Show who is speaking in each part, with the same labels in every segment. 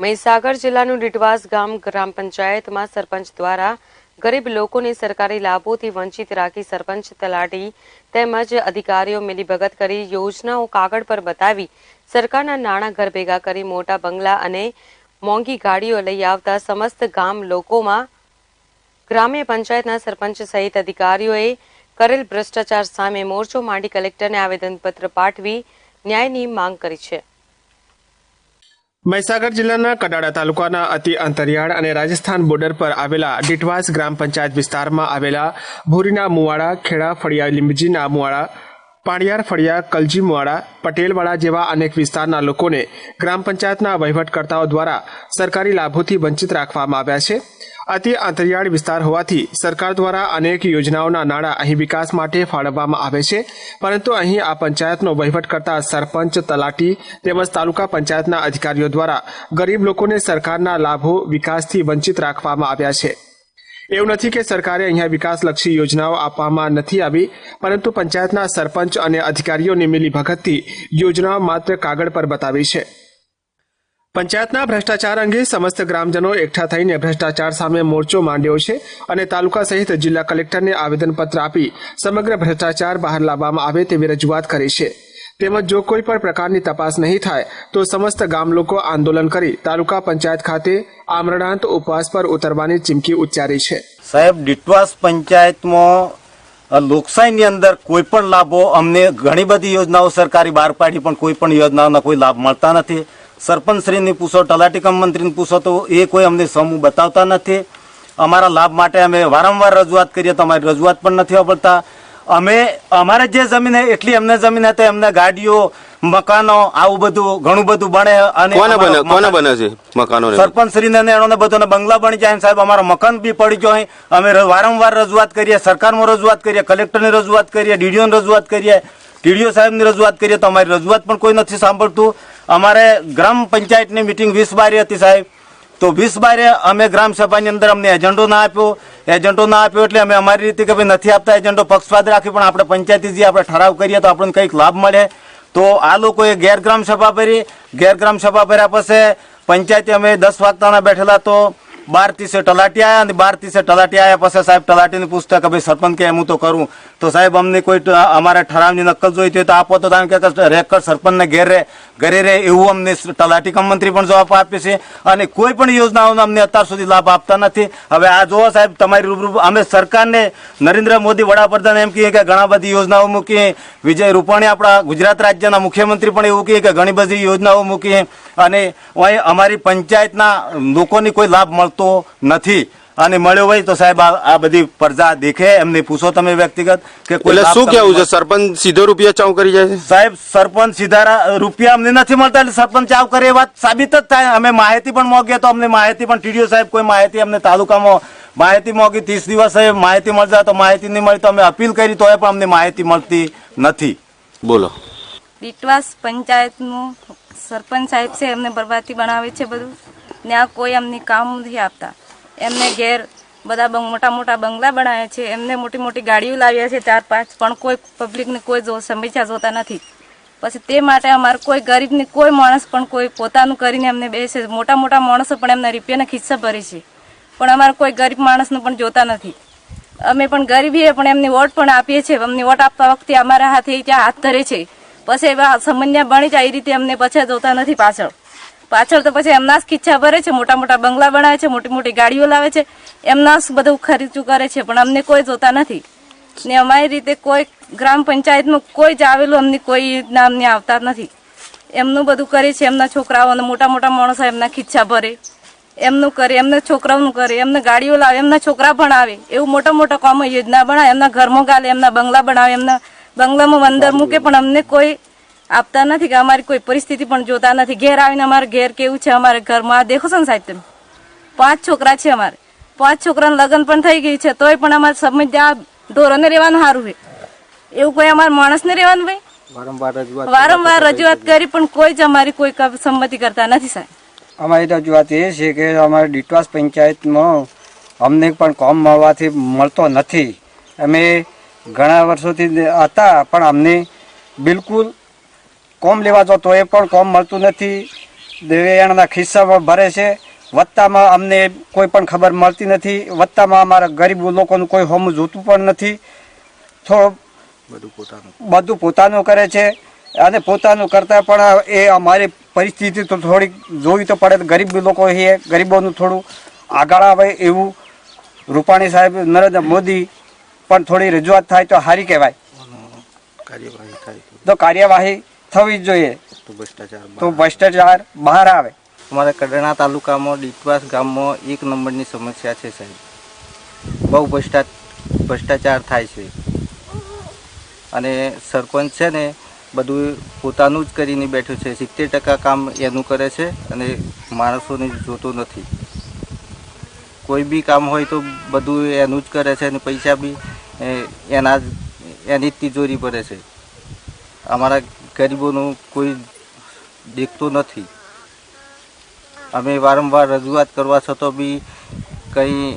Speaker 1: મહીસાગર જિલ્લાનું ડીટવાસ ગામ ગ્રામ પંચાયતમાં સરપંચ દ્વારા ગરીબ લોકોને સરકારી લાભોથી વંચિત રાખી સરપંચ તલાટી તેમજ અધિકારીઓ મિલીભગત કરી યોજનાઓ કાગળ પર બતાવી સરકારના નાણાં ઘર ભેગા કરી મોટા બંગલા અને મોંઘી ગાડીઓ લઈ આવતા સમસ્ત ગામ લોકોમાં ગ્રામ્ય પંચાયતના સરપંચ સહિત અધિકારીઓએ કરેલ ભ્રષ્ટાચાર સામે મોરચો માંડી કલેક્ટરને આવેદનપત્ર પાઠવી ન્યાયની માંગ કરી છે।
Speaker 2: મહીસાગર જિલ્લાના કડાડા તાલુકાના અતિ અંતરિયાળ અને રાજસ્થાન બોર્ડર પર આવેલા ડીટવાસ ગ્રામ પંચાયત વિસ્તારમાં આવેલા ભૂરીના મુવાડા, ખેડા ફળિયા, લીંબજીના મુવાડા, પાણિયાર ફળિયા, કલજી મુવાડા, પટેલવાડા જેવા અનેક વિસ્તારના લોકોને ગ્રામ પંચાયતના વહીવટકર્તાઓ દ્વારા સરકારી લાભોથી વંચિત રાખવામાં આવ્યા છે। અતિ અંતરિયાળ વિસ્તાર હોવાથી સરકાર દ્વારા અનેક યોજનાઓના નાણાં અહીં વિકાસ માટે ફાળવવામાં આવે છે, પરંતુ અહીં આ પંચાયતનો વહીવટ કરતા સરપંચ, તલાટી તેમજ તાલુકા પંચાયતના અધિકારીઓ દ્વારા ગરીબ લોકોને સરકારના લાભો વિકાસથી વંચિત રાખવામાં આવ્યા છે। એવું નથી કે સરકારે અહીંયા વિકાસલક્ષી યોજનાઓ આપવામાં નથી આવી, પરંતુ પંચાયતના સરપંચ અને અધિકારીઓની મિલીભગતથી યોજનાઓ માત્ર કાગળ પર બતાવી છે। પંચાયતના ભ્રષ્ટાચાર અંગે સમસ્ત ગ્રામજનો એકઠા થઈને ભ્રષ્ટાચાર સામે મોરચો માંડ્યો છે અને તાલુકા સહિત જિલ્લા કલેક્ટરને આવેદનપત્ર આપી સમગ્ર ભ્રષ્ટાચાર બહાર લાવવામાં આવે તેવી રજૂઆત કરી છે। તેમજ જો કોઈ પણ પ્રકારની તપાસ નહીં થાય તો સમસ્ત ગામ લોકો આંદોલન કરી તાલુકા પંચાયત ખાતે આમરણાંત ઉપવાસ પર ઉતરવાની ચીમકી ઉચ્ચારી છે।
Speaker 3: સાહેબ, ડીટવાસ પંચાયતમાં લોકશાહીની અંદર કોઈ પણ લાભો અમને ઘણી બધી યોજનાઓ સરકારી બહાર પાડી પણ કોઈ પણ યોજનાઓના કોઈ લાભ મળતા નથી। સરપંચશ્રીને પૂછો, તલાટી કમ મંત્રીને પૂછો તો એ કોઈ અમને સમૂહ બતાવતા નથી। અમારા લાભ માટે અમે વારંવાર રજૂઆત કરીએ તો અમારી રજૂઆત પણ નથી સાંભળતા। અમે અમારે જે જમીન હે એટલી એમને જમીન હતી, એમને ગાડીઓ, મકાનો આવું બધું ઘણું બધું બને અને
Speaker 4: કોને બને છે મકાનો?
Speaker 3: સરપંચશ્રીને એનો બધોને બંગલા બની જાય। સાહેબ, અમારો મકાન બી પડી ગયો। અમે વારંવાર રજૂઆત કરીએ, સરકારમાં રજૂઆત કરીએ, કલેક્ટરની રજૂઆત કરીએ, ડીડીઓની રજૂઆત કરીએ, ટીડીઓ સાહેબની રજૂઆત કરીએ તો અમારી રજૂઆત પણ કોઈ નથી સાંભળતું। અમારે ગ્રામ પંચાયતની મિટિંગ 20/12 હતી સાહેબ, તો 20/12 અમે ગ્રામ સભાની અંદર અમને એજન્ડો ના આપ્યો એટલે અમે અમારી રીતે કે ભાઈ નથી આપતા એજન્ડો, પક્ષપાત રાખી પણ આપણે પંચાયતી જે આપણે ઠરાવ કરીએ તો આપણને કંઈક લાભ મળે। તો આ લોકોએ ગેરગ્રામ સભા ભરી, ગેરગ્રામ સભા ભર્યા પછી પંચાયતે અમે 10 વાગતાના બેઠેલા તો 12:30 તલાટી આવ્યા અને 12:30 તલાટી આવ્યા પછી સાહેબ તલાટીને પૂછતા કે ભાઈ સરપંચ કે હું તો કરું તો સાહેબ અમને કોઈ અમારા ઠરાવની નકલ જોઈતી હોય તો આપો, તો તમે કે રેકર્ડ સરપંચને ઘરે રહે એવું અમને તલાટી કમ મંત્રી પણ જવાબ આપે છે અને કોઈ પણ યોજનાઓનો અમને અત્યાર સુધી લાભ આપતા નથી। હવે આ જોવો સાહેબ, તમારી રૂબરૂ અમે સરકારને નરેન્દ્ર મોદી વડાપ્રધાન એમ કહીએ કે ઘણા બધી યોજનાઓ મૂકી, વિજય રૂપાણી આપણા ગુજરાત રાજ્યના મુખ્યમંત્રી પણ એવું કહે કે ઘણી બધી યોજનાઓ મૂકી અને અમારી પંચાયતના લોકોની કોઈ લાભ મળતો નથી અને મળ્યો હોય તો સાહેબ આ બધી પ્રજા દેખે, એમને પૂછો તમે વ્યક્તિગત કે
Speaker 4: એટલે શું કેવું છે? સરપંચ સીધો રૂપિયા ચાવ કરી જાય છે
Speaker 3: સાહેબ? સરપંચ સીધા રૂપિયા અમને નથી મળતા એટલે સરપંચ ચાવ કરે એ વાત સાબિત જ થાય। અમે માહિતી પણ મોગીએ તો અમને માહિતી પણ ટીડીઓ સાહેબ કોઈ માહિતી અમને તાલુકામાં માહિતી મોગી 30 દિવસ માહિતી મળી જાય તો માહિતી નહીં મળી તો અમે અપીલ કરી તો પણ અમને માહિતી મળતી નથી।
Speaker 4: બોલો।
Speaker 5: ડીટવાસ પંચાયતનું સરપંચ સાહેબ છે, એમને બરબાદી બનાવે છે બધું, ત્યાં કોઈ અમને કામ નથી આપતા। એમને ઘેર બધા મોટા મોટા બંગલા બનાવ્યા છે, એમને મોટી મોટી ગાડીઓ લાવ્યા છે 4-5, પણ કોઈ પબ્લિકને કોઈ સમસ્યા જોતા નથી। પછી તે માટે અમારે કોઈ ગરીબને કોઈ માણસ પણ કોઈ પોતાનું કરીને એમને બેસે, મોટા મોટા માણસો પણ એમના રૂપિયાના ખિસ્સા ભરે છે, પણ અમારે કોઈ ગરીબ માણસને પણ જોતા નથી। અમે પણ ગરીબીએ પણ એમને વોટ પણ આપીએ છીએ, અમને વોટ આપતા વખતે અમારા હાથે ત્યાં હાથ ધરે છે, પછી એવા સમન્યા બની જાય એ રીતે અમને પછી જોતા નથી। પાછળ તો પછી એમના જ ખિસ્સા ભરે છે, મોટા મોટા બંગલા બનાવે છે, મોટી મોટી ગાડીઓ લાવે છે, એમના જ બધું ખર્ચું કરે છે, પણ અમને કોઈ જોતા નથી ને અમારી રીતે કોઈ ગ્રામ પંચાયતમાં કોઈ જ આવેલું અમને કોઈ નામને આવતા નથી। એમનું બધું કરે છે, એમના છોકરાઓને મોટા મોટા માણસો એમના ખિસ્સા ભરે, એમનું કરે, એમના છોકરાઓનું કરે, એમને ગાડીઓ લાવે, એમના છોકરા પણ આવે, એવું મોટા મોટા કામો યોજના બનાવે, એમના ઘરમાં ગાલે, એમના બંગલા બનાવે, એમના બંગલામાં અંદર મૂકે, પણ અમને કોઈ આપતા નથી કે અમારી કોઈ પરિસ્થિતિ પણ જોતા નથી। ઘેર આવીને અમારે ઘેર કેવું છે, અમારે ઘરમાં દેખો છો ને સાહેબ તમે, 5 છોકરા છે અમારે, 5 છોકરાનું લગ્ન પણ થઈ ગયું છે, તોય પણ અમારે સમજ આ ઢોરોને રહેવાનું સારું છે, એવું કોઈ અમારે માણસને રહેવાનું ભાઈ? વારંવાર રજૂઆત કરી પણ કોઈ જ અમારી કોઈ સંમતિ કરતા નથી સાહેબ।
Speaker 6: અમારી રજૂઆત એ છે કે અમારે ડીટવાસ પંચાયતમાં અમને પણ કામ મળતો નથી। અમે ઘણા વર્ષોથી હતા પણ અમને બિલકુલ કોમ લેવા જો તો એ પણ કોમ મળતું નથી। દેવયાણના ખિસ્સામાં ભરે છે. વત્તામાં અમને કોઈ પણ ખબર મળતી નથી. વત્તામાં અમારા ગરીબ લોકોનું કોઈ હોમું જોતું પણ નથી. થોડું બધું પોતાનું કરે છે અને પોતાનું કરતાં પણ એ અમારી પરિસ્થિતિ તો થોડીક જોવી તો પડે. ગરીબ લોકો છે, ગરીબોનું થોડું આગળ આવે એવું રૂપાણી સાહેબ, નરેન્દ્ર મોદી પણ થોડી રજૂઆત થાય તો સારી કહેવાય. તો કાર્યવાહી થવી જ જોઈએ તો ભ્રષ્ટાચાર બહાર આવે.
Speaker 7: અમારા કડાણા તાલુકામાં ડીટવાસ ગામમાં 1 નંબરની સમસ્યા છે સાહેબ. બહુ ભ્રષ્ટાચાર થાય છે અને સરપંચ છે ને બધું પોતાનું જ કરીને બેઠું છે. 70% કામ એનું કરે છે અને માણસોને જોતો નથી. કોઈ બી કામ હોય તો બધું એનું જ કરે છે અને પૈસા બી એની જ તિજોરી ભરે છે. અમારા ગરીબોનું કોઈ દેખતું નથી. અમે વારંવાર રજૂઆત કરવા છતાં બી કંઈ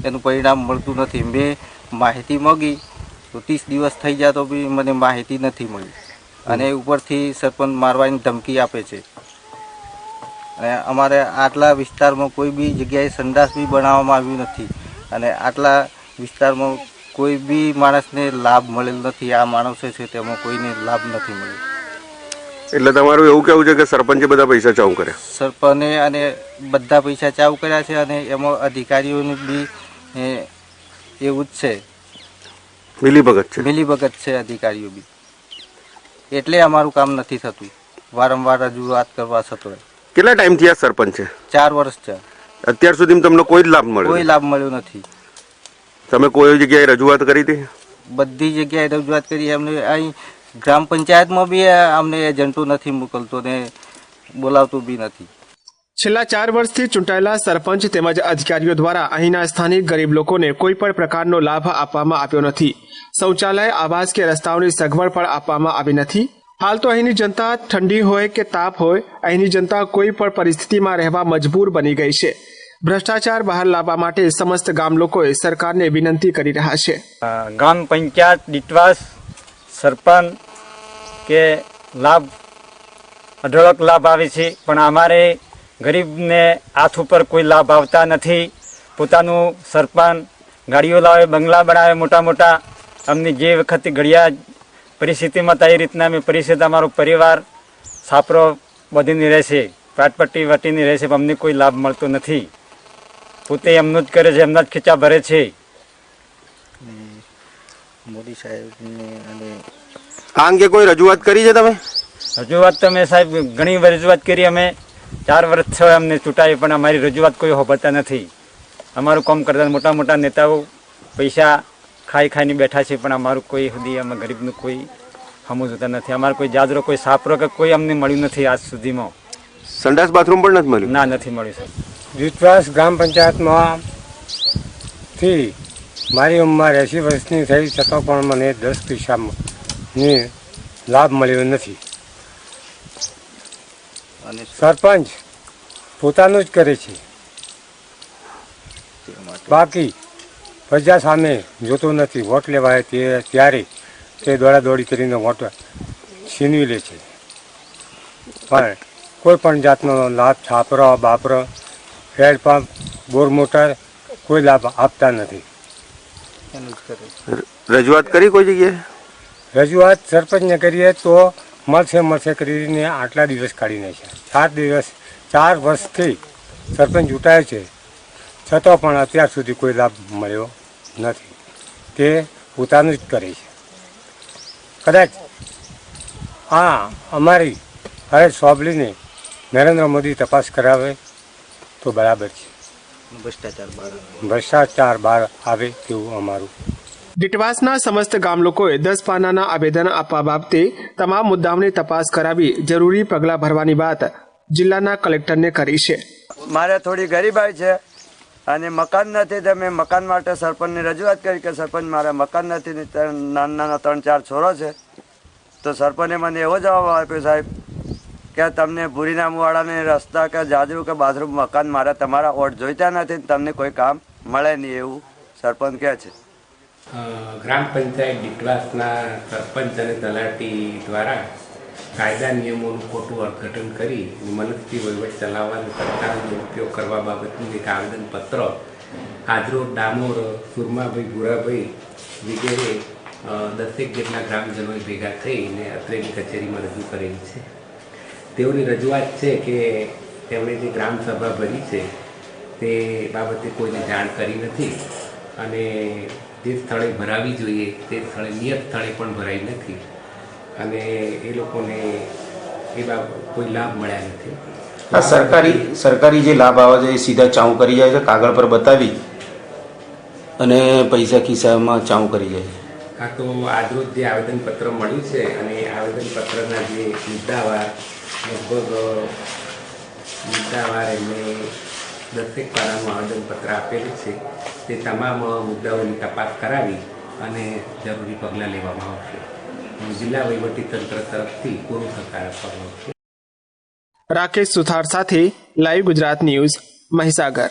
Speaker 7: એનું પરિણામ મળતું નથી. મેં માહિતી માંગી તો 30 દિવસ થઈ જાય તો બી મને માહિતી નથી મળી અને ઉપરથી સરપંચ મારવાની ધમકી આપે છે. અને અમારે આટલા વિસ્તારમાં કોઈ બી જગ્યાએ સંડાસ બી બનાવવામાં આવ્યું નથી અને આટલા વિસ્તારમાં કોઈ બી માણસને લાભ મળેલ નથી. આ માણસો છે તેમાં કોઈને લાભ નથી મળ્યો.
Speaker 4: એટલે તમારું એવું કેવું છે કે સરપંચે બધા પૈસા ચાઉ કર્યા?
Speaker 7: સરપંચે અને બધા પૈસા ચાઉ કર્યા છે અને એમાં અધિકારીઓને બી એવું જ છે, મિલીભગત છે અધિકારીઓ બી. એટલે અમારું કામ નથી થતું. વારંવાર રજૂઆત કરવા છતાં.
Speaker 4: કેટલા ટાઈમથી આ સરપંચ છે?
Speaker 7: 4 વર્ષ છે.
Speaker 4: અત્યાર સુધી તમને કોઈ જ લાભ મળ્યો?
Speaker 7: કોઈ લાભ મળ્યો નથી.
Speaker 4: તમે કોઈ જગ્યાએ રજૂઆત કરી હતી?
Speaker 7: બધી જગ્યાએ રજૂઆત કરી. એમને અહીં ગ્રામ પંચાયતમાં બી અમને એજન્ટો નથી મોકલતો ને બોલાવતું બી નથી.
Speaker 2: છેલ્લા 4 વર્ષથી ચૂંટાયેલા સરપંચ તેમજ અધિકારીઓ દ્વારા અહીંના સ્થાનિક ગરીબ લોકોને કોઈ પણ પ્રકારનો લાભ આપવામાં આવ્યો નથી. શૌચાલય, આવાસ કે રસ્તાઓની સગવડ પણ આપવામાં આવી નથી. હાલ તો અહીંની જનતા ઠંડી હોય કે તાપ હોય, અહીંની જનતા કોઈ પણ પરિસ્થિતિમાં રહેવા મજબૂર બની ગઈ છે. ભ્રષ્ટાચાર બહાર લાવવા માટે સમસ્ત ગામ લોકોએ સરકારને વિનંતી કરી રહ્યા છે.
Speaker 8: ગ્રામ પંચાયત ડીટવાસ સરપંચ કે લાભ અઢળક લાભ આવે છે, પણ અમારે ગરીબને હાથ ઉપર કોઈ લાભ આવતા નથી. પોતાનું સરપંચ ગાડીઓ લાવે, બંગલા બનાવે મોટા મોટા. અમને જે વખતે ઘડિયા પરિસ્થિતિમાં થાય એ રીતના અમે પરિસ્થિતિ અમારો પરિવાર સાપરો બધીને રહેશે, પાટપટ્ટી વટીને રહેશે, પણ અમને કોઈ લાભ મળતો નથી. પોતે એમનું જ કરે છે, એમના જ ખીચા ભરે છે.
Speaker 7: મોદી સાહેબને અને
Speaker 4: આ અંગે કોઈ રજૂઆત કરી છે તમે?
Speaker 8: રજૂઆત તો અમે સાહેબ ઘણી વાર રજૂઆત કરી. અમે 4 વર્ષ થયા અમને ચૂંટાય, પણ અમારી રજૂઆત કોઈ હોભળતા નથી. અમારું કામ કરતા મોટા મોટા નેતાઓ પૈસા ખાઈને બેઠા છે, પણ અમારું કોઈ સુધી અમે ગરીબનું કોઈ હમું જોતા નથી. અમારે કોઈ જાજરો, કોઈ સાપરો કે કોઈ અમને મળ્યું નથી આજ સુધીમાં.
Speaker 4: સંડાસ બાથરૂમ પણ નથી મળ્યું?
Speaker 8: ના, નથી મળ્યું સાહેબ.
Speaker 9: ડીટવાસ ગ્રામ પંચાયતમાંથી મારી ઉંમર 80 વર્ષની થઈ છતાં પણ મને 10 પૈસાની લાભ મળ્યો નથી.
Speaker 7: અને
Speaker 9: સરપંચ પોતાનું જ કરે છે, બાકી પ્રજા સામે જોતો નથી. વોટ લેવાય ત્યારે તે દોડાદોડી કરીને વોટ છીનવી લે છે, પણ કોઈ પણ જાતનો લાભ, છાપરો, બાપરો, હેન્ડપંપ, બોર મોટર કોઈ લાભ આપતા નથી.
Speaker 7: એનું જ કરે.
Speaker 4: રજૂઆત કરી કોઈ જગ્યાએ?
Speaker 9: રજૂઆત સરપંચને કરીએ તો મળશે કરીને આટલા દિવસ કાઢી નાખ્યા. 4 વર્ષથી સરપંચ ચૂંટાયો છે, છતાં પણ અત્યાર સુધી કોઈ લાભ મળ્યો નથી. તે પોતાનું જ કરે છે. કદાચ આ અમારી હવે સોંપડીને નરેન્દ્ર મોદી તપાસ કરાવે તો બરાબર છે. ભ્રષ્ટાચાર બહાર આવે તેવું અમારું.
Speaker 2: ડીટવાસના સમસ્ત ગામ લોકોએ 10 પાનાના આવેદન આપવા બાબતે તમામ મુદ્દાઓની તપાસ કરાવી જરૂરી પગલાં ભરવાની વાત જિલ્લાના કલેક્ટરને કરી છે.
Speaker 6: મારે થોડી ગરીબાઈ છે અને મકાન નથી, તો મેં મકાન માટે સરપંચને રજૂઆત કરી કે સરપંચ મારે મકાન નથી, નાના 3-4 છોરો છે. તો સરપંચે મને એવો જવાબ આપ્યો સાહેબ કે તમને ભૂરીના મુવાડાને રસ્તા કે જાજરૂ કે બાથરૂમ મકાન મારે તમારા ઓટ જોઈતા નથી, તમને કોઈ કામ મળે નહીં એવું સરપંચ કહે છે.
Speaker 10: ગ્રામ પંચાયત ડીટવાસના સરપંચ અને તલાટી દ્વારા કાયદા નિયમોનું ખોટું અર્થઘટન કરી મનસ્થી વહીવટ ચલાવવાનો સત્તાનો ઉપયોગ કરવા બાબતનું એક આવેદનપત્ર આજરોજ ડામોર સુરમાભાઈ ભૂરાભાઈ વગેરે 10 જેટલા ગ્રામજનોએ ભેગા થઈને અત્રેની કચેરીમાં રજૂ કરેલી છે. તેઓની રજૂઆત છે કે તેમણે જે ગ્રામસભા ભરી છે તે બાબતે કોઈને જાણ કરી નથી અને જે સ્થળે ભરાવી જોઈએ તે સ્થળે નિયત સ્થળે પણ ભરાઈ નથી અને એ લોકોને એ બાબત કોઈ લાભ મળ્યા નથી.
Speaker 11: આ સરકારી જે લાભ આવે છે એ સીધા ચાઉં કરી જાય છે, કાગળ પર બતાવી અને પૈસા ખિસ્સામાં ચાઉં કરી જાય છે.
Speaker 10: હા, તો આજરોજ જે આવેદનપત્ર મળ્યું છે અને એ આવેદનપત્રના જે મુદ્દાવાર એમને 10 પાનાનું આવેદનપત્ર આપેલું છે તે તમામ મુદ્દાઓની તપાસ કરાવી અને જરૂરી પગલાં લેવામાં આવશે. જિલ્લા વહીવટીતંત્ર તરફથી પૂરું સહકાર આપવામાં આવશે.
Speaker 2: રાકેશ સુથાર સાથે લાઈવ ગુજરાત ન્યૂઝ, મહીસાગર.